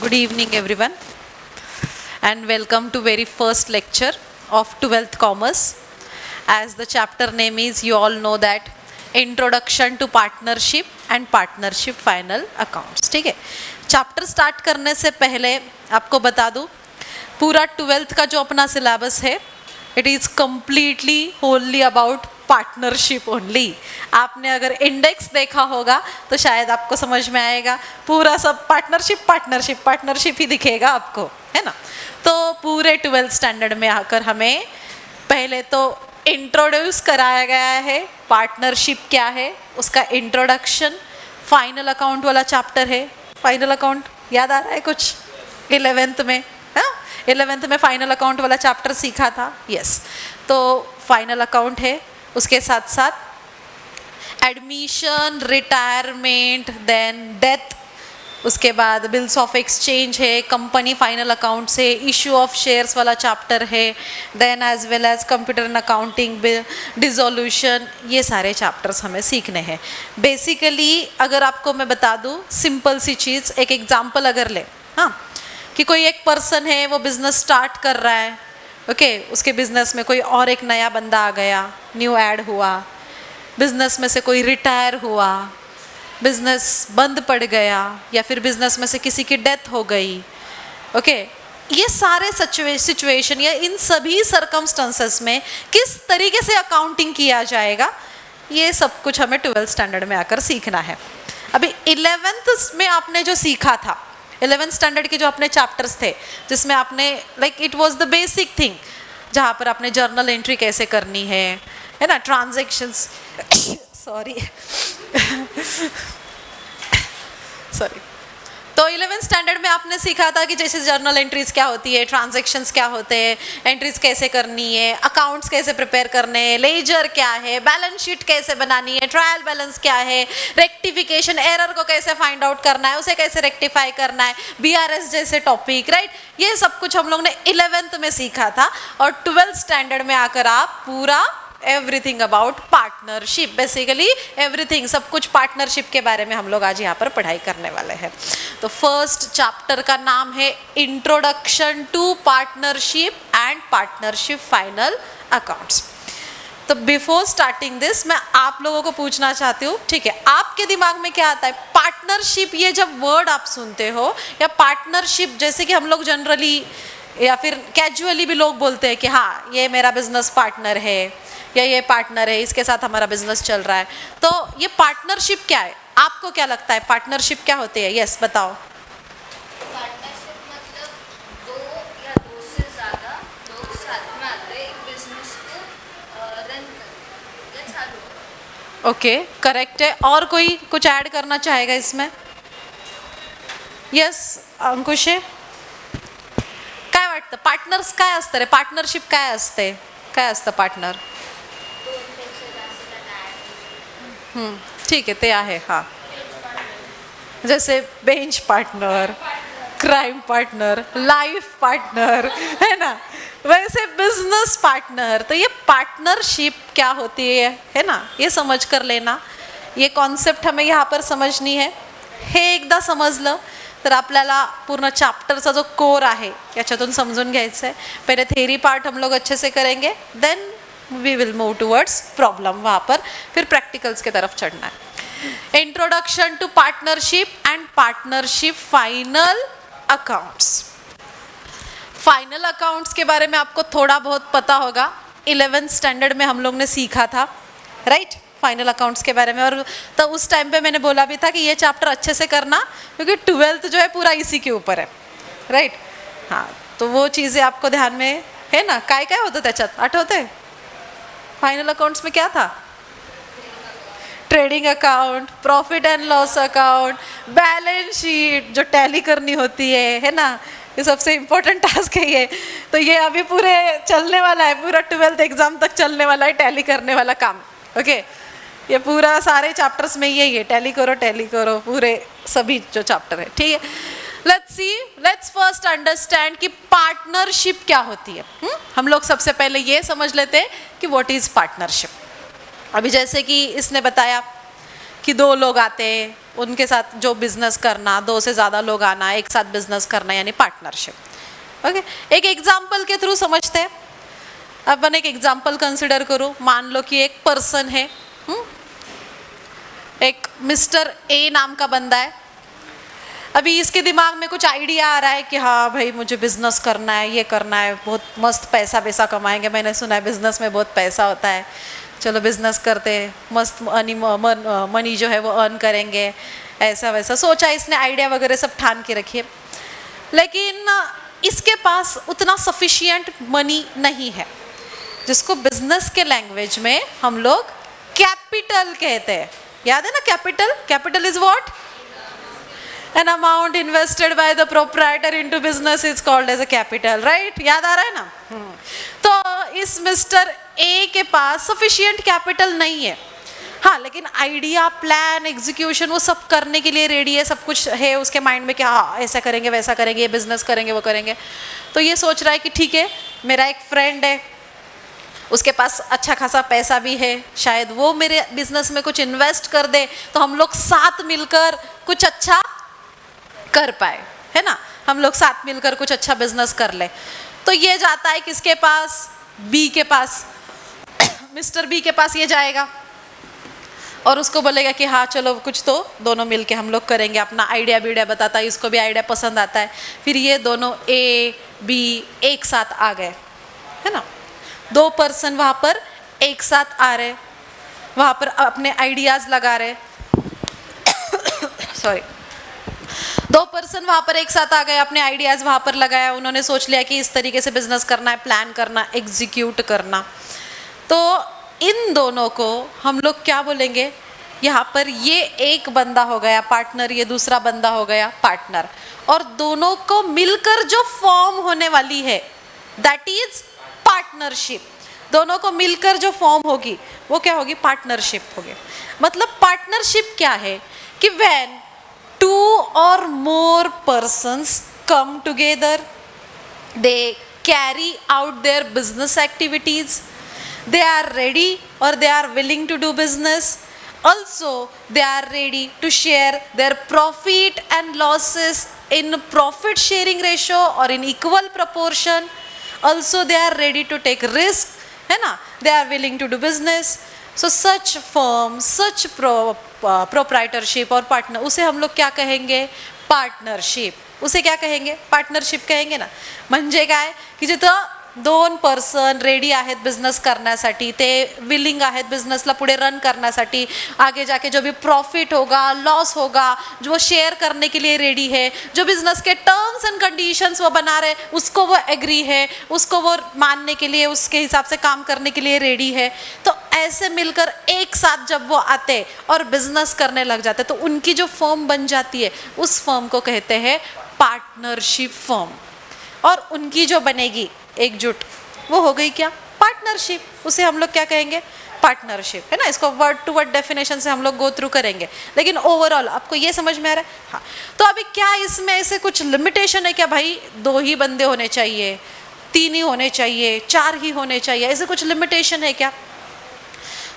Good evening everyone and welcome to very first lecture of 12th Commerce. As the chapter name is, you all know that Introduction to Partnership and Partnership Final Accounts. ठीक है, chapter start करने से पहले आपको बता दूं, पूरा 12th का जो अपना सिलेबस है it is completely होनली about partnership only. आपने अगर इंडेक्स देखा होगा तो शायद आपको समझ में आएगा, पूरा सब पार्टनरशिप पार्टनरशिप पार्टनरशिप ही दिखेगा आपको, है ना. तो पूरे 12th स्टैंडर्ड में आकर हमें पहले तो इंट्रोड्यूस कराया गया है पार्टनरशिप क्या है, उसका इंट्रोडक्शन. फाइनल अकाउंट वाला चैप्टर है. फाइनल अकाउंट याद आ रहा है कुछ 11th में? हाँ, 11th में फाइनल अकाउंट वाला चैप्टर सीखा था. यस, तो फाइनल अकाउंट है. उसके साथ साथ एडमिशन, रिटायरमेंट, देन डेथ, उसके बाद बिल्स ऑफ एक्सचेंज है, कंपनी फाइनल अकाउंट से इशू ऑफ शेयर्स वाला चैप्टर है, then as well as computer and accounting, dissolution, ये सारे चैप्टर्स हमें सीखने हैं. बेसिकली अगर आपको मैं बता दूं सिंपल सी चीज़, एक एग्जांपल अगर ले, हाँ, कि कोई एक पर्सन है वो बिजनेस स्टार्ट कर रहा है, ओके, उसके बिजनेस में कोई और एक नया बंदा आ गया, न्यू ऐड हुआ, बिजनेस में से कोई रिटायर हुआ, बिजनेस बंद पड़ गया, या फिर बिजनेस में से किसी की डेथ हो गई, ओके. ये सारे सिचुएशन या इन सभी सर्कमस्टेंसेस में किस तरीके से अकाउंटिंग किया जाएगा, ये सब कुछ हमें 12th स्टैंडर्ड में आकर सीखना है. अभी 11th में आपने जो सीखा था, 11th स्टैंडर्ड के जो अपने चैप्टर्स थे जिसमें आपने like it was the basic thing, जहाँ पर आपने जर्नल एंट्री कैसे करनी है ना, ट्रांजैक्शंस सॉरी तो 11th स्टैंडर्ड में आपने सीखा था कि जैसे जर्नल एंट्रीज क्या होती है, ट्रांजैक्शंस क्या होते हैं, एंट्रीज कैसे करनी है, अकाउंट्स कैसे प्रिपेयर करने हैं, लेजर क्या है, बैलेंस शीट कैसे बनानी है, ट्रायल बैलेंस क्या है, रेक्टिफिकेशन, एरर को कैसे फाइंड आउट करना है, उसे कैसे रेक्टिफाई करना है, बीआरएस जैसे टॉपिक, राइट. ये सब कुछ हम लोग ने 11th में सीखा था और 12th स्टैंडर्ड में आकर आप पूरा everything about partnership, basically everything, सब कुछ पार्टनरशिप के बारे में हम लोग आज यहाँ पर पढ़ाई करने वाले हैं. तो फर्स्ट चैप्टर का नाम है introduction to partnership and partnership final accounts. तो बिफोर स्टार्टिंग दिस मैं आप लोगों को पूछना चाहती हूँ, ठीक है, आपके दिमाग में क्या आता है पार्टनरशिप? ये जब वर्ड आप सुनते हो या पार्टनरशिप, जैसे कि हम लोग जनरली या फिर कैजुअली भी लोग बोलते हैं कि हाँ ये मेरा बिजनेस पार्टनर है या ये पार्टनर है, इसके साथ हमारा बिजनेस चल रहा है, तो ये पार्टनरशिप क्या है? आपको क्या लगता है पार्टनरशिप क्या होती है? यस, बताओ. पार्टनरशिप मतलब दो या दो से ज़्यादा लोग साथ में आते हैं एक बिजनेस को रन कर या चालू. ओके, करेक्ट है. और कोई कुछ ऐड करना चाहेगा इसमें? यस, अंकुश आहे. काय वाटतं पार्टनर्स काय असतं रे? पार्टनरशिप काय असते? काय असतं पार्टनर? ठीक आहे, ते आहे. हां, जैसे bench partner, crime partner, life partner, है ना, वैसे बिजनेस पार्टनर. तो ये पार्टनरशिप क्या होती है ना, ये समझ कर लेना. ये कॉन्सेप्ट हमें यहाँ पर समझनी है. हे एकदा समजलं तर आपल्याला पूर्ण चैप्टरचा जो कोर आहे याच्यातून समजून घ्यायचं आहे. पहले थेरी पार्ट हम लोग अच्छे से करेंगे, then we will move towards problem, वहाँ पर फिर प्रैक्टिकल्स की तरफ चढ़ना है. Introduction to partnership and partnership final accounts. Final accounts के बारे में आपको थोड़ा बहुत पता होगा, 11th स्टैंडर्ड में हम लोग ने सीखा था, राइट, फाइनल अकाउंट्स के बारे में. और तो उस टाइम पे मैंने बोला भी था कि ये चैप्टर अच्छे से करना क्योंकि 12th जो है पूरा इसी के ऊपर है, राइट. हाँ, तो वो चीज़ें आपको ध्यान में है ना. काय काय होतं त्याच्यात आठवते? फाइनल अकाउंट्स में क्या था? Trading account, profit and loss account, balance sheet जो टैली करनी होती है ना, ये सबसे इम्पोर्टेंट टास्क है ये. तो ये अभी पूरे चलने वाला है, पूरा 12th एग्जाम तक चलने वाला है टैली करने वाला काम, ओके. ये पूरा सारे चैप्टर्स में यही है, टैली करो पूरे सभी जो चैप्टर है, ठीक है. लेट्स फर्स्ट अंडरस्टैंड कि पार्टनरशिप क्या होती है. हम लोग सबसे पहले ये समझ लेते हैं कि व्हाट इज पार्टनरशिप. अभी जैसे कि इसने बताया कि 2 लोग आते, उनके साथ जो बिजनेस करना, 2 से ज़्यादा लोग आना, एक साथ बिजनेस करना, यानी पार्टनरशिप। ओके, एक एग्जाम्पल के थ्रू समझते हैं। अपन एक एग्जाम्पल कंसिडर करो, मान लो कि एक पर्सन है, एक मिस्टर ए नाम का बंदा है। अभी इसके दिमाग में कुछ आइडिया आ रहा है कि हाँ भाई मुझे बिजनेस करना है, ये करना है, बहुत मस्त पैसा कमाएंगे, मैंने सुना है बिजनेस में बहुत पैसा होता है, चलो बिजनेस करते हैं, मस्त मनी जो है वो अर्न करेंगे, ऐसा वैसा सोचा इसने, आइडिया वगैरह सब ठान के रखिए। लेकिन इसके पास उतना सफिशिएंट मनी नहीं है, जिसको बिजनेस के लैंग्वेज में हम लोग कैपिटल कहते हैं। याद है ना capital? Capital is what? An amount invested by the proprietor into business is called as a capital, right? याद आ रहा है ना? तो इस मिस्टर ए के पास सफिशिएंट कैपिटल नहीं है, हाँ, लेकिन आइडिया, प्लान, एग्जीक्यूशन वो सब करने के लिए रेडी है, सब कुछ है उसके माइंड में कि हाँ ऐसा करेंगे, वैसा करेंगे, ये बिजनेस करेंगे, वो करेंगे। तो ये सोच रहा है कि ठीक है, मेरा एक फ्रेंड है, उसके पास अच्छा खासा पैसा भी है, शायद वो मेरे बिजनेस में कुछ इन्वेस्ट कर दे तो हम लोग साथ मिलकर कुछ अच्छा कर पाए, है ना, हम लोग साथ मिलकर कुछ अच्छा बिजनेस कर ले। तो ये जाता है किसके पास? बी के पास। मिस्टर बी के पास ये जाएगा और उसको बोलेगा कि हाँ चलो कुछ तो दोनों मिलके हम लोग करेंगे, अपना आइडिया बताता है, इसको भी आइडिया पसंद आता है। फिर ये दोनों ए बी एक साथ आ गए, है ना, 2 पर्सन वहाँ पर एक साथ आ रहे, वहाँ पर अपने आइडियाज लगा रहे सॉरी 2 पर्सन वहाँ पर एक साथ आ गए, अपने आइडियाज़ वहाँ पर लगाया, उन्होंने सोच लिया कि इस तरीके से बिजनेस करना है, प्लान करना, एग्जीक्यूट करना। तो इन दोनों को हम लोग क्या बोलेंगे? यहाँ पर ये एक बंदा हो गया पार्टनर, ये दूसरा बंदा हो गया पार्टनर, और दोनों को मिलकर जो फॉर्म होने वाली है दैट इज पार्टनरशिप। दोनों को मिलकर जो फॉर्म होगी वो क्या होगी? पार्टनरशिप होगी। मतलब पार्टनरशिप क्या है कि when 2 or more persons come together, they carry out their business activities, they are ready or they are willing to do business, also they are ready to share their profit and losses in profit sharing ratio or in equal proportion, also they are ready to take risk, है ना, they are willing to do business. So such firm, such proprietorship और partner, उसे हम लोग क्या कहेंगे? Partnership. उसे क्या कहेंगे? पार्टनरशिप कहेंगे ना। म्हणजे काय की जिथं 2 पर्सन रेडी आहेत बिझनेस करण्यासाठी, ते विलिंग आहेत बिझनेसला पुढे रन करण्यासाठी, आगे जाके जो भी प्रॉफिट होगा, लॉस होगा, जो शेयर करने के लिए रेडी है, जो बिजनेस के टर्म्स एंड कंडीशंस वो बना रहे उसको वो एग्री है, उसको वो मानने के लिए, उसके हिसाब से काम करने के लिए रेडी है। तो ऐसे मिलकर एक साथ जब वो आते और बिजनेस करने लग जाते तो उनकी जो फर्म बन जाती है उस फर्म को कहते हैं पार्टनरशिप फर्म, और उनकी जो बनेगी एकजुट वो हो गई क्या? पार्टनरशिप। उसे हम लोग क्या कहेंगे? पार्टनरशिप, है ना। इसको वर्ड टू वर्ड डेफिनेशन से हम लोग गो थ्रू करेंगे, लेकिन ओवरऑल आपको ये समझ में आ रहा है? हाँ। तो अभी क्या इसमें ऐसे कुछ लिमिटेशन है क्या भाई 2 ही बंदे होने चाहिए, 3 ही होने चाहिए, 4 ही होने चाहिए, ऐसे कुछ लिमिटेशन है क्या?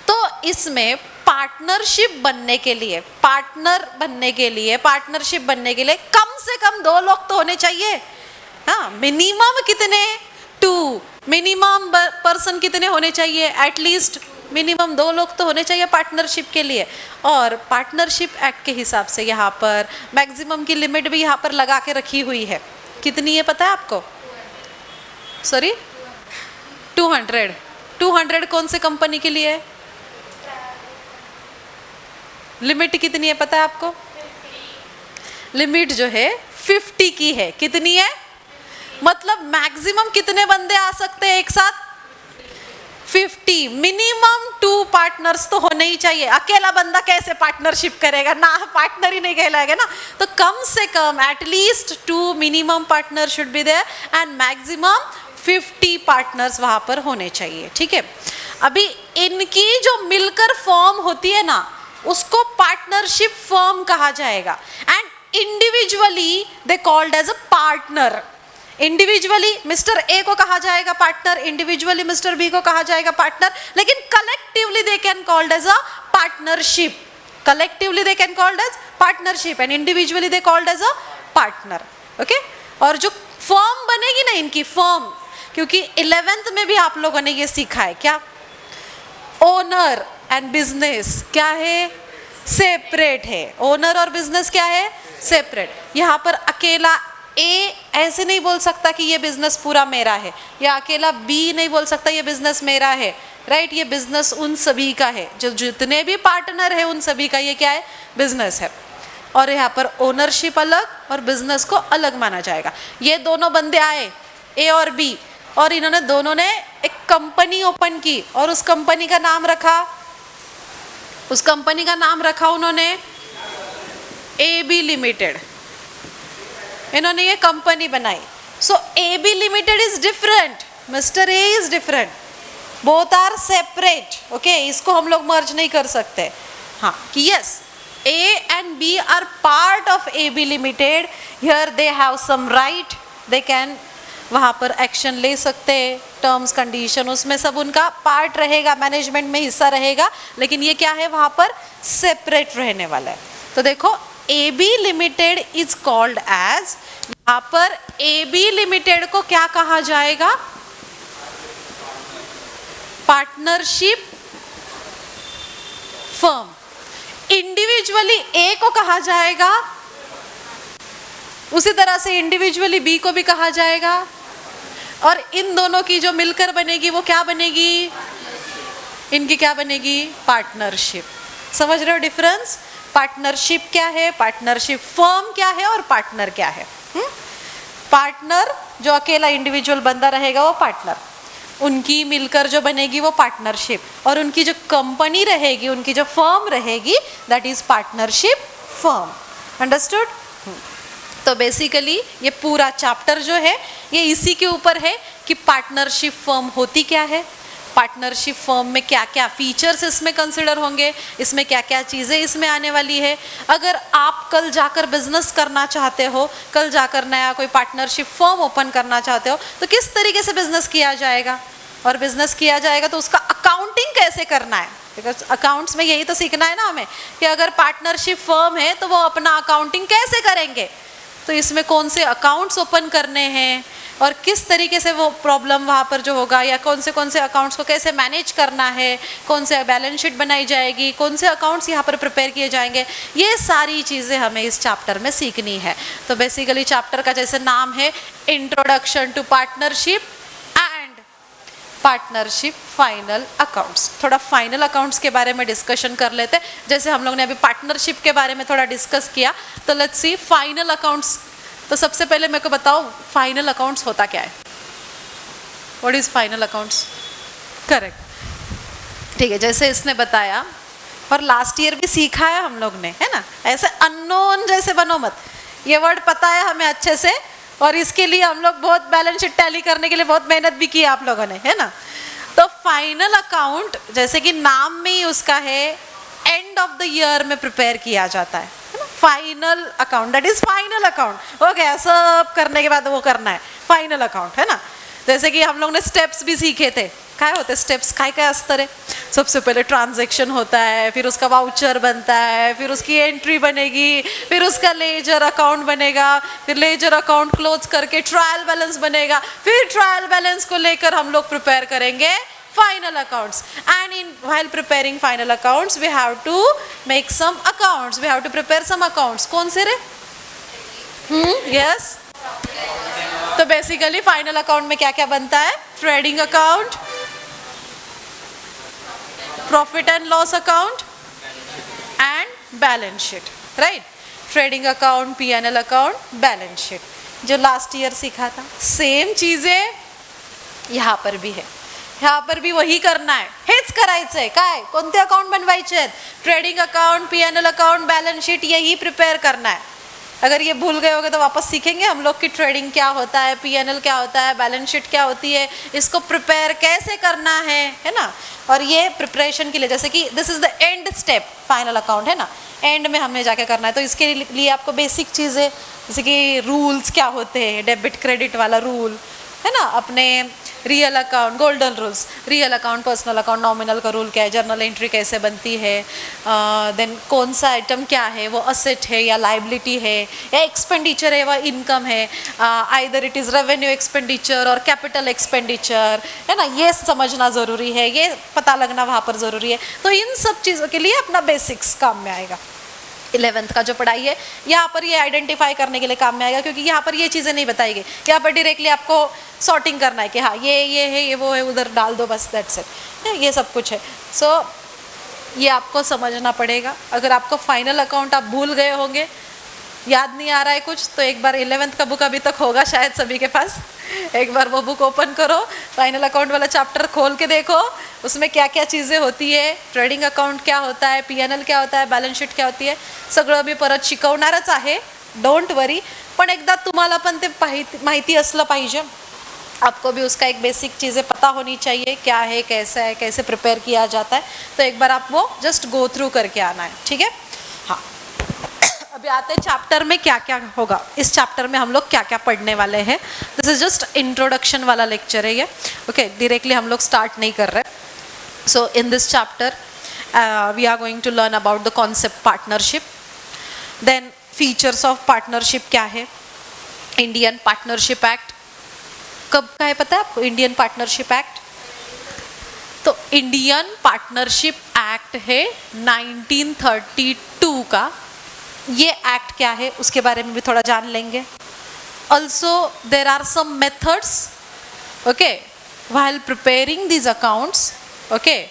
तो इसमें पार्टनरशिप बनने के लिए, पार्टनरशिप बनने के लिए कम से कम 2 लोग तो होने चाहिए। हाँ, मिनिमम कितने? 2। मिनिमम पर्सन कितने होने चाहिए? एटलीस्ट मिनिमम 2 लोग तो होने चाहिए पार्टनरशिप के लिए। और पार्टनरशिप एक्ट के हिसाब से यहाँ पर मैक्सिमम की लिमिट भी यहाँ पर लगा के रखी हुई है। कितनी है पता है आपको? सॉरी 200। 200 कौन से कंपनी के लिए है? लिमिट कितनी है पता है आपको? लिमिट जो है 50 की है। कितनी है? मतलब मैक्सिमम कितने बंदे आ सकते हैं एक साथ? 50। मिनिमम 2 पार्टनर्स तो होने ही चाहिए। अकेला बंदा कैसे पार्टनरशिप करेगा ना, पार्टनर ही नहीं कहलाएगा ना। तो कम से कम at least 2 minimum partner should be there and maximum 50 partners वहां पर होने चाहिए। ठीक है, अभी इनकी जो मिलकर फॉर्म होती है ना उसको पार्टनरशिप फर्म कहा जाएगा। And individually they called as a partner. Individually mister A को कहा जाएगा पार्टनर, इंडिविजुअली मिस्टर बी को कहा जाएगा पार्टनर, लेकिन collectively they can called as a partnership. collectively they can called as partnership and individually they called as a partner. Okay, और जो firm बनेगी ना इनकी फर्म, क्योंकि 11th में भी आप लोगों ने ये सीखा है क्या, ओनर एंड बिजनेस क्या है, सेपरेट है. ओनर और बिजनेस क्या है, सेपरेट. यहाँ पर अकेला ए ऐसे नहीं बोल सकता कि ये बिजनेस पूरा मेरा है, या अकेला बी नहीं बोल सकता ये बिजनेस मेरा है, राइट. ये बिजनेस उन सभी का है, जो जितने भी पार्टनर है उन सभी का ये क्या है, बिजनेस है. और यहाँ पर ओनरशिप अलग और बिजनेस को अलग माना जाएगा. ये दोनों बंदे आए ए और बी, और इन्होंने दोनों ने एक कंपनी ओपन की और उस कंपनी का नाम रखा उन्होंने ए बी लिमिटेड. इन्होंने ये कंपनी बनाई. So A B limited is different, mister A is different, both are separate. Okay, इसको हम लोग मर्ज नहीं कर सकते. हाँ कि yes, A and B are part of A B limited. Here they have some right, they can वहाँ पर एक्शन ले सकते हैं, टर्म्स कंडीशन उसमें सब उनका पार्ट रहेगा, मैनेजमेंट में हिस्सा रहेगा, लेकिन ये क्या है वहाँ पर सेपरेट रहने वाला है. तो देखो A B limited is called as, यहाँ पर ए बी लिमिटेड को क्या कहा जाएगा, पार्टनरशिप फर्म. इंडिविजुअली ए को कहा जाएगा, उसी तरह से इंडिविजुअली बी को भी कहा जाएगा, और इन दोनों की जो मिलकर बनेगी वो क्या बनेगी, इनकी क्या बनेगी, पार्टनरशिप. समझ रहे हो डिफरेंस. पार्टनरशिप क्या है, पार्टनरशिप फर्म क्या है और पार्टनर क्या है. पार्टनर जो अकेला इंडिविजुअल बंदा रहेगा वो पार्टनर, उनकी मिलकर जो बनेगी वो पार्टनरशिप, और उनकी जो कंपनी रहेगी, उनकी जो फर्म रहेगी, that is partnership firm. Understood. तो बेसिकली ये पूरा चैप्टर जो है ये इसी के ऊपर है कि पार्टनरशिप फर्म होती क्या है, पार्टनरशिप फर्म में क्या क्या फीचर्स इसमें कंसिडर होंगे, इसमें क्या क्या चीज़ें इसमें आने वाली है. अगर आप कल जाकर बिजनेस करना चाहते हो, कल जाकर नया कोई पार्टनरशिप फर्म ओपन करना चाहते हो, तो किस तरीके से बिजनेस किया जाएगा, और बिजनेस किया जाएगा तो उसका अकाउंटिंग कैसे करना है, बिकॉज अकाउंट्स में यही तो सीखना है ना हमें कि अगर पार्टनरशिप फर्म है तो वो अपना अकाउंटिंग कैसे करेंगे, तो इसमें कौन से अकाउंट्स ओपन करने हैं और किस तरीके से वो प्रॉब्लम वहाँ पर जो होगा, या कौन से अकाउंट्स को कैसे मैनेज करना है, कौन से बैलेंस शीट बनाई जाएगी, कौन से अकाउंट्स यहाँ पर प्रिपेयर किए जाएंगे, ये सारी चीज़ें हमें इस चैप्टर में सीखनी है. तो बेसिकली चैप्टर का जैसे नाम है introduction to partnership and partnership final accounts. थोड़ा फाइनल अकाउंट्स के बारे में डिस्कशन कर लेते हैं. जैसे हम लोग ने अभी पार्टनरशिप के बारे में थोड़ा डिस्कस किया, तो लेट्स सी फाइनल अकाउंट्स. तो सबसे पहले मेरे को बताओ फाइनल अकाउंट्स होता क्या है, what is final accounts. Correct, ठीक है, जैसे इसने बताया और लास्ट ईयर भी सीखा है हम लोग ने, है ना. ऐसे अननोन जैसे बनो मत, ये वर्ड पता है हमें अच्छे से, और इसके लिए हम लोग बहुत बैलेंस शीट टैली करने के लिए बहुत मेहनत भी की आप लोगों ने, है ना. तो फाइनल अकाउंट जैसे कि नाम में ही उसका है, एंड ऑफ द ईयर में प्रिपेयर किया जाता है ना. Final account that is final account हो गया, सब करने के बाद वो करना है फाइनल अकाउंट, है ना. जैसे कि हम लोग ने स्टेप्स भी सीखे थे, काय होते स्टेप्स, काय स्तर है. सबसे पहले ट्रांजैक्शन होता है, फिर उसका वाउचर बनता है, फिर उसकी एंट्री बनेगी, फिर उसका लेजर अकाउंट बनेगा, फिर लेजर अकाउंट क्लोज करके ट्रायल बैलेंस बनेगा, फिर ट्रायल बैलेंस को लेकर हम लोग प्रिपेयर करेंगे final accounts. And while preparing final accounts we have to make some accounts, we have to prepare some accounts. कौन से रे? Yes. तो बेसिकली फाइनल अकाउंट में क्या क्या बनता है, trading account, profit and loss account and balance sheet, right. Trading account, P&L account, balance sheet, जो लास्ट ईयर सीखा था. सेम चीजें यहाँ पर भी है, यहाँ पर भी वही करना है, हेच करायचं आहे. काय कोणते अकाउंट बनवायचे आहेत, trading account, P&L account, balance sheet, यही प्रिपेयर करना है. अगर ये भूल गए होगे तो वापस सीखेंगे हम लोग कि ट्रेडिंग क्या होता है, P&L क्या होता है, बैलेंस शीट क्या होती है, इसको प्रिपेयर कैसे करना है ना. और ये प्रिपरेशन के लिए जैसे कि this is the end step, final account है ना, एंड में हमने जाके करना है. तो इसके लिए आपको बेसिक चीज़ें जैसे कि रूल्स क्या होते हैं, डेबिट क्रेडिट वाला रूल है ना, अपने real account, golden rules, real account, personal account, nominal का रूल क्या है, जर्नल एंट्री कैसे बनती है, देन कौन सा आइटम क्या है, वो असेट है या लाइबिलिटी है या एक्सपेंडिचर है, वह इनकम है, either it is revenue expenditure और कैपिटल एक्सपेंडिचर, है ना, ये समझना ज़रूरी है, ये पता लगना वहाँ पर ज़रूरी है। तो इन सब चीज़ों के लिए अपना बेसिक्स काम में आएगा। 11th का जो पढ़ाई है यहाँ पर ये आइडेंटिफाई करने के लिए काम में आएगा, क्योंकि यहाँ पर ये चीज़ें नहीं बताई गई, यहाँ पर डायरेक्टली आपको सॉर्टिंग करना है कि हाँ ये है, ये वो है, उधर डाल दो, बस दैट्स इट, ये सब कुछ है। सो ये आपको समझना पड़ेगा। अगर आपको फाइनल अकाउंट आप भूल गए होंगे, याद नहीं आ रहा है कुछ, तो एक बार 11th का बुक अभी तक होगा शायद सभी के पास, एक बार वो बुक ओपन करो, फाइनल अकाउंट वाला चैप्टर खोल के देखो, उसमें क्या क्या चीज़ें होती है, ट्रेडिंग अकाउंट क्या होता है, PNL क्या होता है, बॅलन्स शीट क्या होती आहे, सगळं मी परत शिकवणारच आहे, डोंट वरी। पण एकदा तुम्हाला पण ते माहिती असलं पाहिजे, आपको भी उसका एक बेसिक चीज़ें पता होनी चाहिए, क्या है, कैसा है, कैसे प्रिपेयर किया जाता है, तो एक बार आप वो जस्ट गो थ्रू करके आना है, ठीक है। हाँ, अभी आते हैं चैप्टर में क्या क्या होगा, इस चैप्टर में हम लोग क्या क्या पढ़ने वाले हैं। दिस इज जस्ट इंट्रोडक्शन वाला लेक्चर है ये, ओके, डायरेक्टली हम लोग स्टार्ट नहीं कर रहे। So in this chapter we are going to learn about the concept partnership, then features of partnership क्या है, इंडियन पार्टनरशिप एक्ट कब का है पता है आपको, इंडियन पार्टनरशिप एक्ट, तो इंडियन पार्टनरशिप एक्ट है 1932 का, ये एक्ट क्या है उसके बारे में भी थोड़ा जान लेंगे। Also there are some methods, okay, while preparing these accounts, okay,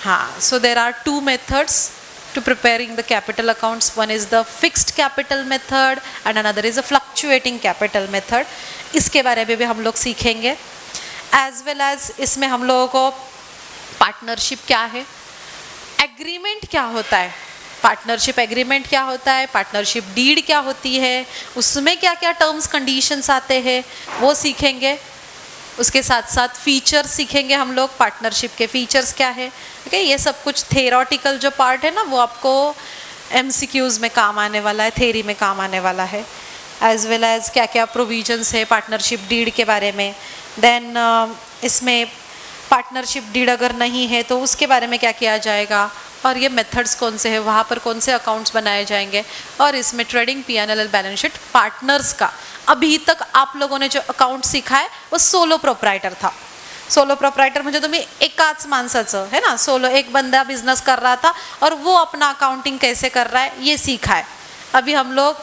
हाँ, so there are two methods to preparing the capital accounts. One is the fixed capital method and another is a fluctuating capital method. इसके बारे में भी हम लोग सीखेंगे, as well as इसमें हम लोगों को पार्टनरशिप क्या है, एग्रीमेंट क्या होता है, पार्टनरशिप एग्रीमेंट क्या होता है, पार्टनरशिप डीड क्या होती है, उसमें क्या क्या टर्म्स कंडीशंस आते हैं वो सीखेंगे। उसके साथ साथ फीचर्स सीखेंगे हम लोग, पार्टनरशिप के फीचर्स क्या है, ओके, ये सब कुछ थेरोटिकल जो पार्ट है ना वो आपको MCQs में काम आने वाला है, थेरी में काम आने वाला है, एज वेल एज क्या क्या प्रोविजंस है पार्टनरशिप डीड के बारे में। देन इसमें पार्टनरशिप डीड अगर नहीं है तो उसके बारे में क्या किया जाएगा, और ये मेथड्स कौन से हैं, वहाँ पर कौन से अकाउंट्स बनाए जाएंगे, और इसमें trading, PNL, balance sheet, partners का अभी तक आप लोगों ने जो अकाउंट सीखा है वो सोलो प्रोप्राइटर था। सोलो प्रोप्राइटर म्हणजे तुम्ही एकाच माणसाचं है ना, सोलो एक बंदा बिजनेस कर रहा था और वो अपना अकाउंटिंग कैसे कर रहा है ये सीखा है। अभी हम लोग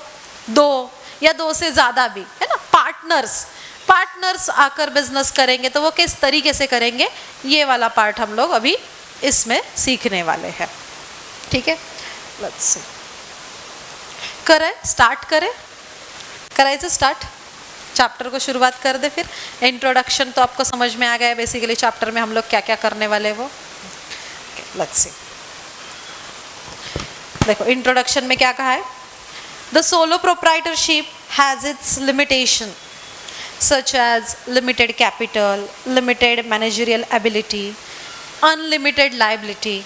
2 या 2 से ज़्यादा भी है ना पार्टनर्स आकर बिजनेस करेंगे तो वो किस तरीके से करेंगे, ये वाला पार्ट हम लोग अभी इसमें सीखने वाले हैं, ठीक है। लेट्स सी, करायचं स्टार्ट, चैप्टर को शुरुआत कर दे। फिर इंट्रोडक्शन तो आपको समझ में आ गया है, बेसिकली चैप्टर में हम लोग क्या क्या करने वाले वो। लेट्स सी, देखो इंट्रोडक्शन में क्या कहा है, the solo proprietorship has its limitation such as limited capital, limited managerial ability, unlimited liability,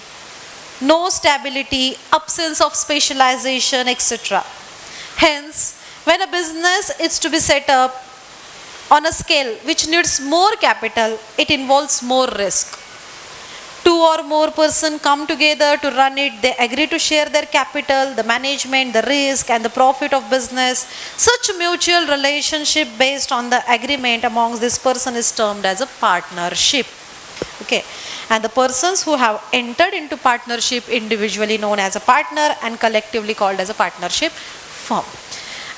no stability, absence of specialization, etc. Hence, when a business is to be set up on a scale which needs more capital, it involves more risk. 2 or more persons come together to run it. They agree to share their capital, the management, the risk, and the profit of business. Such mutual relationship based on the agreement amongst this person is termed as a partnership. Okay, and the persons who have entered into partnership individually known as a partner and collectively called as a partnership firm.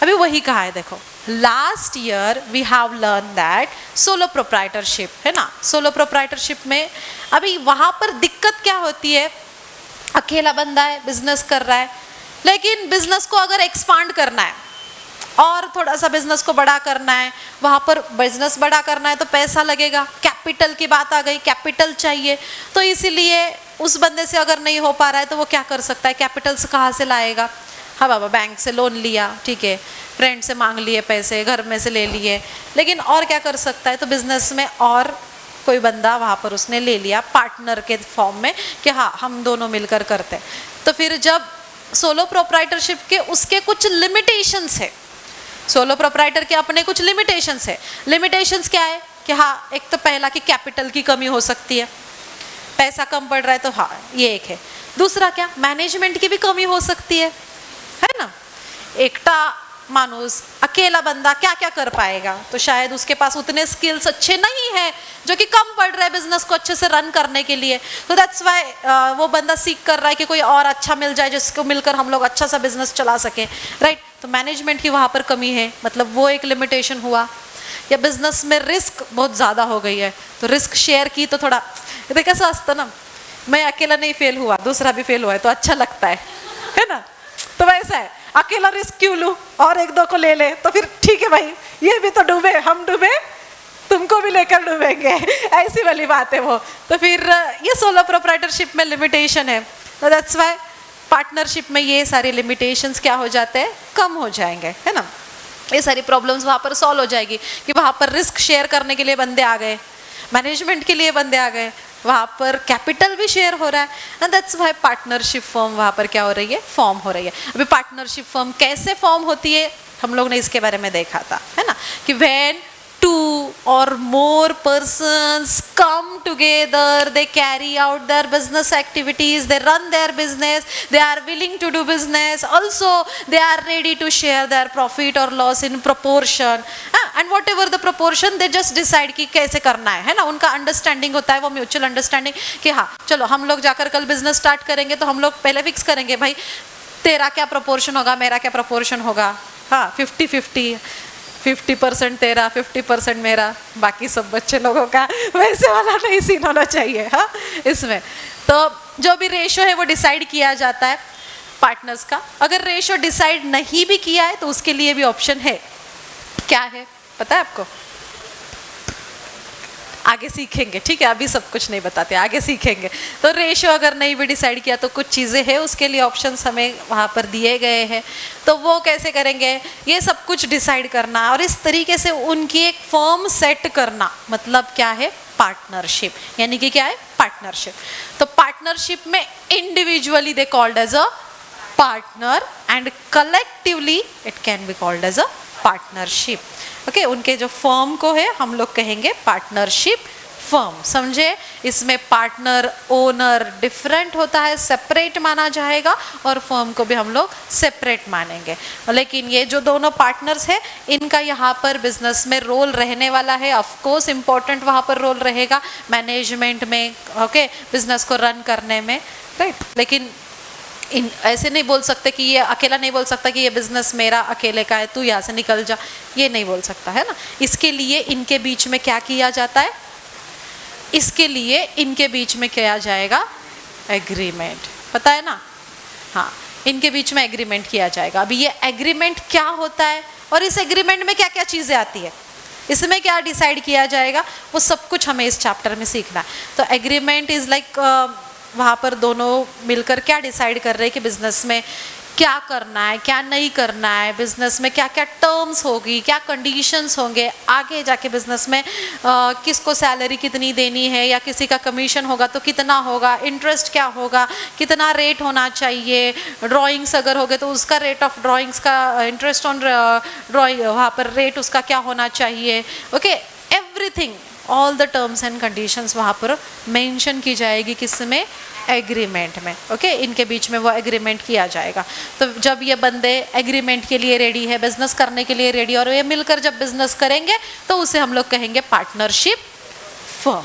अभी वही कहा है, देखो last year we have learn that solo proprietorship है ना, solo proprietorship में अभी वहाँ पर दिक्कत क्या होती है, अकेला बंदा है, बिजनेस कर रहा है, लेकिन बिजनेस को अगर एक्सपांड करना है और थोड़ा सा बिजनेस को बड़ा करना है, वहाँ पर बिजनेस बड़ा करना है तो पैसा लगेगा, कैपिटल की बात आ गई, कैपिटल चाहिए, तो इसीलिए उस बंदे से अगर नहीं हो पा रहा है तो वो क्या कर सकता है, कैपिटल से कहाँ से लाएगा, हाँ बाबा बैंक से लोन लिया, ठीक है, फ्रेंड से मांग लिए पैसे, घर में से ले लिए, लेकिन और क्या कर सकता है, तो बिजनेस में और कोई बंदा वहाँ पर उसने ले लिया पार्टनर के फॉर्म में कि हाँ हम दोनों मिलकर करते हैं। तो फिर जब सोलो प्रोप्राइटरशिप के उसके कुछ लिमिटेशंस है, सोलो प्रोप्राइटर के अपने कुछ लिमिटेशंस है। लिमिटेशंस क्या है, कि हाँ, एक तो पहला कि कैपिटल की कमी हो सकती है, पैसा कम पड़ रहा है, तो हाँ ये एक है। दूसरा क्या, मैनेजमेंट की भी कमी हो सकती है ना। एकटा मानुस, अकेला बंदा क्या क्या कर पाएगा, तो शायद उसके पास उतने स्किल्स अच्छे नहीं है जो कि कम पड़ रहा है बिजनेस को अच्छे से रन करने के लिए। तो दैट्स वाई वो बंदा सीख कर रहा है कि कोई और अच्छा मिल जाए जिसको मिलकर हम लोग अच्छा सा बिजनेस चला सके, राइट। तो मैनेजमेंट की वहाँ पर कमी है, मतलब वो एक लिमिटेशन हुआ। या बिजनेस में रिस्क बहुत ज़्यादा हो गई है, तो रिस्क शेयर की तो थोड़ा, ये कैसा असता ना, मैं अकेला नहीं फेल हुआ, दूसरा भी फेल हुआ है तो अच्छा लगता है ना। तो वैसा है, अकेला रिस्क क्यों लूं, और एक दो को ले ले तो फिर ठीक है भाई, ये भी तो डूबे, हम डूबे तुमको भी लेकर डूबेंगे, ऐसी वाली बात है वो। तो फिर ये सोलो प्रोप्राइटरशिप में लिमिटेशन है। तो दैट्स वाई पार्टनरशिप में ये सारी लिमिटेशंस क्या हो जाते हैं, कम हो जाएंगे, है ना। ये सारी प्रॉब्लम्स वहाँ पर सॉल्व हो जाएगी कि वहाँ पर रिस्क शेयर करने के लिए बंदे आ गए, मैनेजमेंट के लिए बंदे आ गए, वहाँ पर कैपिटल भी शेयर हो रहा है, and that's why partnership firm वहाँ पर क्या हो रही है, फॉर्म हो रही है। अभी पार्टनरशिप फर्म कैसे फॉर्म होती है हम लोग ने इसके बारे में देखा था, है ना, कि when 2 or more persons come together, they carry out their business activities, they run their business, they are willing to do business, also they are ready to share their profit or loss in proportion, and whatever the proportion they just decide कि कैसे करना है ना। उनका understanding होता है, वो mutual understanding कि हाँ चलो हम लोग जाकर कल बिजनेस स्टार्ट करेंगे तो हम लोग पहले फिक्स करेंगे भाई तेरा क्या प्रपोर्शन होगा, मेरा क्या प्रपोर्शन होगा, हाँ 50-50, 50% तेरा 50% मेरा, बाकी सब बच्चे लोगों का, वैसे वाला नहीं सीन होना चाहिए। हाँ, इसमें तो जो भी रेशो है वो डिसाइड किया जाता है पार्टनर्स का। अगर रेशो डिसाइड नहीं भी किया है तो उसके लिए भी ऑप्शन है, क्या है पता है आपको, आगे सीखेंगे, ठीक है, अभी सब कुछ नहीं बताते, आगे सीखेंगे। तो रेशो अगर नहीं भी डिसाइड किया तो कुछ चीज़ें हैं उसके लिए ऑप्शंस हमें वहाँ पर दिए गए हैं, तो वो कैसे करेंगे, ये सब कुछ डिसाइड करना और इस तरीके से उनकी एक फर्म सेट करना, मतलब क्या है, पार्टनरशिप। यानी कि क्या है, पार्टनरशिप। तो पार्टनरशिप में individually they called as a partner and collectively it can be called as a partnership. Okay, उनके जो फर्म को है हम लोग कहेंगे पार्टनरशिप फर्म, समझे। इसमें पार्टनर ओनर डिफरेंट होता है, सेपरेट माना जाएगा, और फर्म को भी हम लोग सेपरेट मानेंगे। लेकिन ये जो दोनों पार्टनर्स है इनका यहाँ पर बिजनेस में रोल रहने वाला है, ऑफ कोर्स इम्पोर्टेंट वहाँ पर रोल रहेगा मैनेजमेंट में, ओके, बिजनेस को रन करने में, राइट। लेकिन ऐसे नहीं बोल सकते कि ये अकेला नहीं बोल सकता कि ये बिजनेस मेरा अकेले का है, तू यहाँ से निकल जा, ये नहीं बोल सकता, है ना। इसके लिए इनके बीच में क्या किया जाता है, इसके लिए इनके बीच में किया जाएगा एग्रीमेंट, पता है ना। हाँ, इनके बीच में एग्रीमेंट किया जाएगा। अभी ये एग्रीमेंट क्या होता है और इस एग्रीमेंट में क्या क्या चीज़ें आती है, इसमें क्या डिसाइड किया जाएगा, वो सब कुछ हमें इस चैप्टर में सीखना है। तो एग्रीमेंट इज़ लाइक वहाँ पर दोनों मिलकर क्या डिसाइड कर रहे हैं कि बिजनेस में क्या करना है, क्या नहीं करना है, बिजनेस में क्या क्या टर्म्स होगी, क्या कंडीशंस होंगे, आगे जाके बिजनेस में किसको सैलरी कितनी देनी है, या किसी का कमीशन होगा तो कितना होगा, इंटरेस्ट क्या होगा, कितना रेट होना चाहिए, ड्राइंग्स अगर हो गए तो उसका रेट ऑफ ड्राइंग्स का, इंटरेस्ट ऑन ड्राइंग वहाँ पर रेट उसका क्या होना चाहिए, okay, everything, all the terms and conditions वहाँ पर मेंशन की जाएगी, किसमें, एग्रीमेंट में, ओके। इनके बीच में वो एग्रीमेंट किया जाएगा। तो जब ये बंदे एग्रीमेंट के लिए रेडी है, बिजनेस करने के लिए रेडी, और ये मिलकर जब बिजनेस करेंगे तो उसे हम लोग कहेंगे पार्टनरशिप फर्म।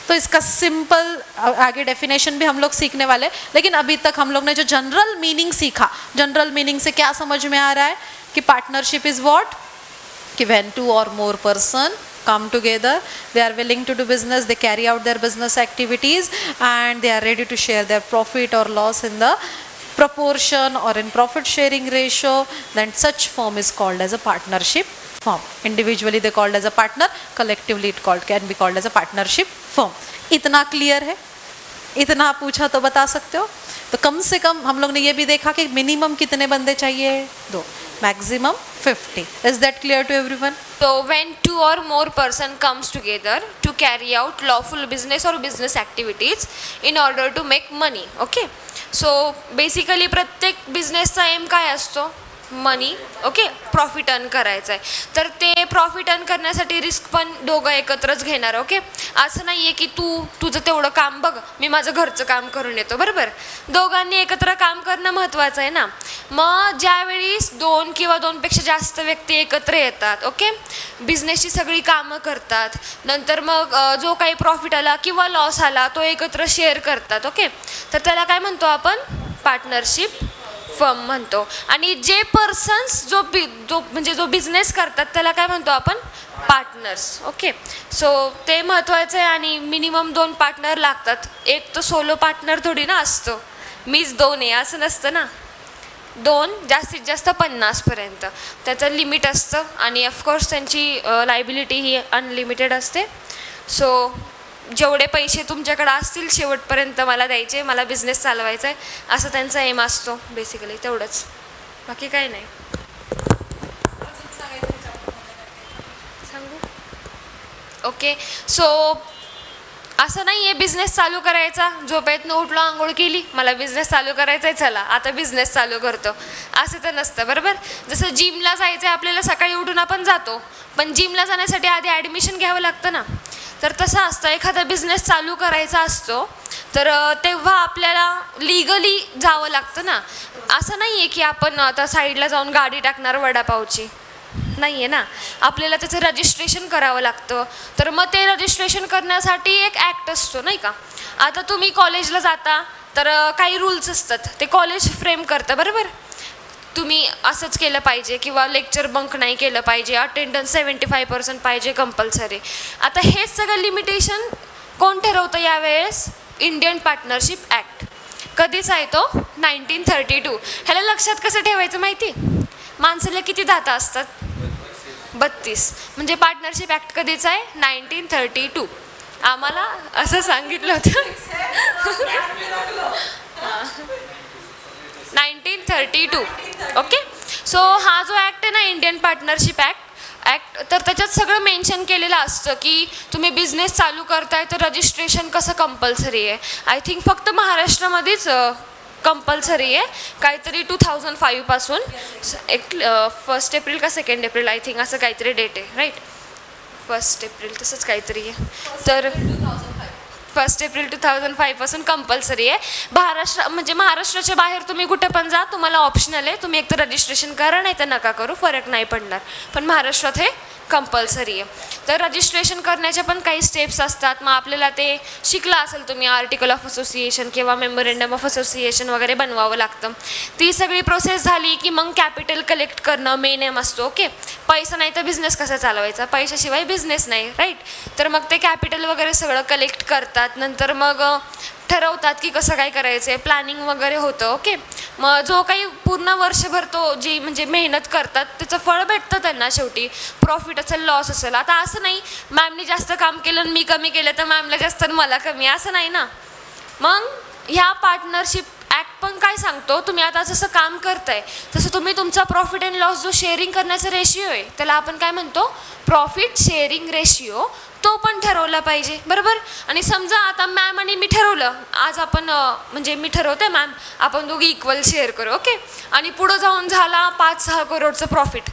तो इसका सिंपल आगे डेफिनेशन भी हम लोग सीखने वाले, लेकिन अभी तक हम लोग ने जो जनरल मीनिंग सीखा, जनरल मीनिंग से क्या समझ में आ रहा है कि पार्टनरशिप इज व्हाट, कि when 2 or more person come together, they are willing to do business, they carry out their business activities and they are ready to share their profit or loss in the proportion or in profit sharing ratio, then such firm is called as a partnership firm. Individually they called as a partner, collectively it can be called as a partnership firm. इतना clear है, इतना पूछा तो बता सकते हो। तो कम से कम हम लोग ने ये भी देखा कि मिनिमम कितने बंदे चाहिए, 2, maximum 50. Is that clear to everyone? So when 2 or more person comes together to carry out lawful business or business activities in order to make money, okay. So basically प्रत्येक बिझनेसचा एम काय असतो, money, okay, profit earn करायचं आहे. तर ते profit earn करण्यासाठी risk पण दोघं एकत्रच घेणार. ओके, असं नाही आहे की तुझं तेवढं काम बघ, मी माझं घरचं काम करून येतो. बरोबर, दोघांनी एकत्र काम करणं महत्त्वाचं आहे ना. मग ज्यावेळी 2 किंवा 2पेक्षा जास्त व्यक्ती एकत्र येतात, ओके, बिझनेसची सगळी कामं करतात, नंतर मग जो काही प्रॉफिट आला किंवा लॉस आला तो एकत्र शेअर करतात. ओके, तर त्याला काय म्हणतो आपण? पार्टनरशिप फर्म म्हणतो. आणि जे पर्सन्स जो बिझनेस करतात त्याला काय म्हणतो आपण? पार्टनर्स. ओके, सो ते महत्त्वाचं आहे. आणि मिनिमम 2 पार्टनर लागतात. एक तर सोलो पार्टनर थोडी ना असतो, मीच 2 आहे असं नसतं ना. 2, जास्तीत जास्त 50पर्यंत त्याचं लिमिट असतं. आणि ऑफकोर्स त्यांची लायबिलिटी ही अनलिमिटेड असते. सो जेवढे पैसे तुमच्याकडे असतील शेवटपर्यंत मला द्यायचे, मला बिझनेस चालवायचा आहे, असं त्यांचा एम असतो बेसिकली. तेवढंच, बाकी काही नाही. सांगू? ओके, सो असं नाही आहे बिझनेस चालू करायचा, झोपेतनं उठलो, आंघोळ केली, मला बिझनेस चालू करायचा आहे, चला आता बिझनेस चालू करतो, असं तर नसतं. बरोबर, जसं जिमला जायचं आहे आपल्याला, सकाळी उठून आपण जातो, पण जिमला जाण्यासाठी आधी ॲडमिशन घ्यावं लागतं ना. तर तसं असतं, एखादा बिझनेस चालू करायचा असतो तर तेव्हा आपल्याला लिगली जावं लागतं ना. असं नाही आहे की आपण आता साईडला जाऊन गाडी टाकणार वडापावची, नाही आहे ना. आपल्याला त्याचं रजिस्ट्रेशन करावं लागतं. तर मग ते रजिस्ट्रेशन करण्यासाठी एक ॲक्ट असतो, नाही का. आता तुम्ही कॉलेजला जाता तर काही रूल्स असतात, ते कॉलेज फ्रेम करतं. बरोबर, तुम्ही असंच केलं पाहिजे किंवा लेक्चर बंक नाही केलं पाहिजे, अटेंडन्स 75% पाहिजे कंपल्सरी. आता हेच सगळं लिमिटेशन कोण ठरवतं यावेळेस? Indian partnership act. कधीचा आहे तो? 1932. ह्याला लक्षात कसं ठेवायचं माहिती? माणसाला किती दाता असतात? 32. म्हणजे पार्टनरशिप ॲक्ट कधीचा आहे? 1932. आम्हाला असं सांगितलं होतं 1932. ओके, सो हा जो ॲक्ट आहे ना, इंडियन पार्टनरशिप ॲक्ट, तर त्याच्यात सगळं मेन्शन केलेलं असतं की तुम्ही बिझनेस चालू करताय तर रजिस्ट्रेशन कसं कंपल्सरी आहे. आय थिंक फक्त महाराष्ट्रामध्येच कंपल्सरी आहे, काहीतरी 2005 पासून. 1 एप्रिल का 2 एप्रिल आय थिंक असं काहीतरी डेट आहे, राईट? 1 एप्रिल तसंच काहीतरी आहे. तर 1 एप्रिल 2005 पासून कंपल्सरी आहे. महाराष्ट्राच्या बाहेर तुम्ही कुठे पण जा, तुम्हाला ऑप्शनल आहे, तुम्ही एकतर रजिस्ट्रेशन करा नाही तर नका करू, फरक नाही पडणार. पण महाराष्ट्रात हे कंपल्सरी आहे. तर रजिस्ट्रेशन करण्याचे पण काही स्टेप्स असतात. मग आपल्याला ते शिकला असेल तुम्ही, आर्टिकल ऑफ असोसिएशन किंवा मेमोरेंडम ऑफ असोसिएशन वगैरे बनवावं लागतं. ती सगळी प्रोसेस झाली की मग कॅपिटल कलेक्ट करणं मेन एम असतो. ओके, पैसा नाही तर बिझनेस कसा चालवायचा? पैशाशिवाय बिझनेस नाही, राईट? तर मग ते कॅपिटल वगैरे सगळं कलेक्ट करतात. नंतर मग ठरवतात की कसं काय करायचं आहे, प्लॅनिंग वगैरे होतं. ओके, मग जो काही पूर्ण वर्षभर तो जी मेहनत करतात त्याचं फळ भेटतं त्यांना शेवटी. प्रॉफिट असेल, लॉस असेल. आता असं नाही मॅमनी जास्त काम केलं आणि मी कमी केलं तर मॅमला जास्त आणि मला कमी, असं नाही ना. मग ह्या पार्टनरशिप ॲक्ट पण काय सांगतो, तुम्ही आता जसं काम करताय तसं तुम्ही तुमचा प्रॉफिट अँड लॉस जो शेअरिंग करण्याचा रेशिओ आहे त्याला आपण काय म्हणतो? प्रॉफिट शेअरिंग रेशिओ, तो पण ठरवला पाहिजे. बरोबर, आणि समजा आता मॅम आणि मी ठरवलं, आज आपण मी ठरवते मॅम आपण दोघी इक्वल शेअर करू. ओके, आणि पुढं जाऊन झाला 5-6 करोडचं प्रॉफिट.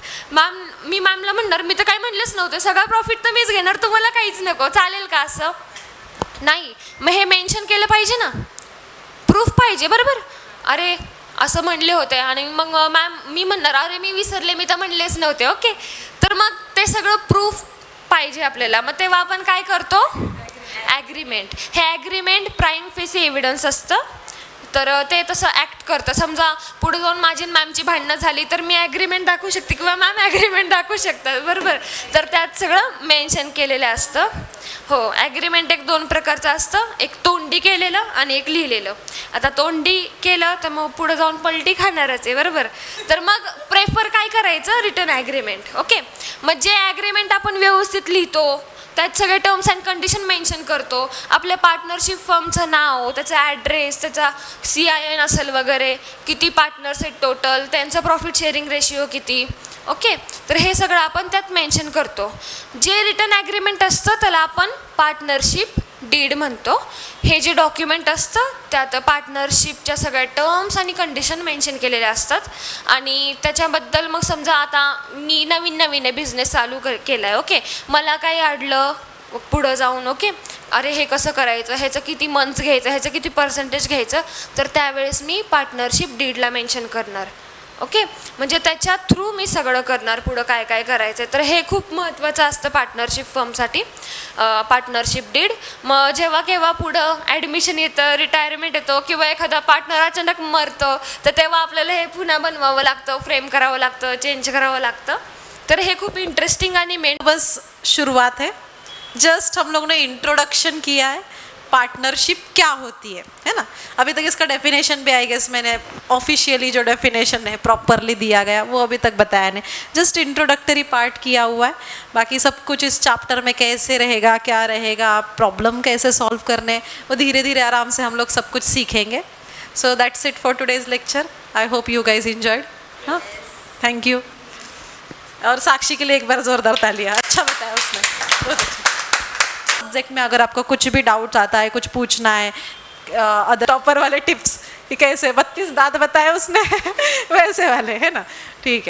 मी मॅमला म्हणणार मी तर काही म्हणलेच नव्हते, सगळा प्रॉफिट तर मीच घेणार, तुम्हाला काहीच नको, चालेल का? असं नाही. मग हे मेन्शन केलं पाहिजे ना, प्रूफ पाहिजे. बरोबर, अरे असं म्हणले होते आणि मग मॅम मी म्हणणार अरे मी विसरले, मी तर म्हणलेच नव्हते. ओके, तर मग ते सगळं प्रूफ पाहिजे आपल्याला. मग तेव्हा आपण काय करतो? ॲग्रीमेंट. हे ॲग्रीमेंट प्राईम फेसी एव्हिडन्स असतं. तर ते तसं ॲक्ट करतं. समजा पुढे जाऊन माझी मॅमची भांडणं झाली तर मी ॲग्रीमेंट दाखवू शकते किंवा मॅम ॲग्रीमेंट दाखवू शकतात. बरोबर, तर त्यात सगळं मेन्शन केलेलं असतं. हो, ॲग्रीमेंट एक 2 प्रकारचं असतं, एक तोंडी केलेलं आणि एक लिहिलेलं. आता तोंडी केलं तर मग पुढे जाऊन पलटी खाणारच आहे. बरोबर, तर मग प्रेफर काय करायचं? Return agreement. ओके, मग जे ॲग्रीमेंट आपण व्यवस्थित लिहितो त्यात सगळे टर्म्स अँड कंडिशन मेन्शन करतो, आपल्या पार्टनरशिप फर्मचं नाव, त्याचा ॲड्रेस, त्याचा CIN असेल वगैरे, किती पार्टनर्स आहेत टोटल, त्यांचं प्रॉफिट शेअरिंग रेशिओ किती. ओके, तर हे सगळं आपण त्यात मेन्शन करतो. जे रिटर्न ॲग्रीमेंट असतं त्याला आपण पार्टनरशिप डीड म्हणतो. हे जे डॉक्युमेंट असतं त्यात पार्टनरशिपच्या सगळ्या टर्म्स आणि कंडिशन मेन्शन केलेल्या असतात. आणि त्याच्याबद्दल मग समजा आता मी नवीन आहे, बिझनेस चालू केला आहे, ओके, मला काही अडलं पुढं जाऊन, ओके, अरे हे कसं करायचं, ह्याचं किती मंथ्स घ्यायचं, ह्याचं किती पर्सेंटेज घ्यायचं, तर त्यावेळेस मी पार्टनरशिप डीडला मेन्शन करणार. ओके, म्हणजे त्याच्या थ्रू मी सगळं करणार पुढं काय काय करायचं आहे. तर हे खूप महत्त्वाचं असतं पार्टनरशिप फर्मसाठी, पार्टनरशिप डीड. मग जेव्हा केव्हा पुढं ॲडमिशन येतं, रिटायरमेंट येतो किंवा एखादा पार्टनर अचानक मरतं, तर तेव्हा आपल्याला हे पुन्हा बनवावं लागतं, फ्रेम करावं लागतं, चेंज करावं लागतं. तर हे खूप इंटरेस्टिंग आणि मेन बस शुरुआत है, जस्ट हम लोग ने इंट्रोडक्शन किया है, पार्टनरशिप क्या होती है ना. अभी तक इसका डेफिनेशन भी आई गेस मैंने ऑफिशियली जो डेफिनेशन है प्रॉपरली दिया गया वो अभी तक बताया नहीं, जस्ट इंट्रोडक्टरी पार्ट किया हुआ है. बाकी सब कुछ इस चैप्टर में कैसे रहेगा, क्या रहेगा, प्रॉब्लम कैसे सॉल्व करने, वो धीरे धीरे आराम से हम लोग सब कुछ सीखेंगे. So that's it for today's lecture. I hope you guys enjoyed. हाँ, थैंक यू. और साक्षी के लिए एक बार जोरदार तालियां, अच्छा बताया उसने, बहुत अच्छा. सब्जेक्ट में अगर आपको कुछ भी डाउट आता है, कुछ पूछना है, अदर टॉपर वाले टिप्स कि कैसे 32 दांत बताए उसने वैसे वाले, है ना, ठीक है.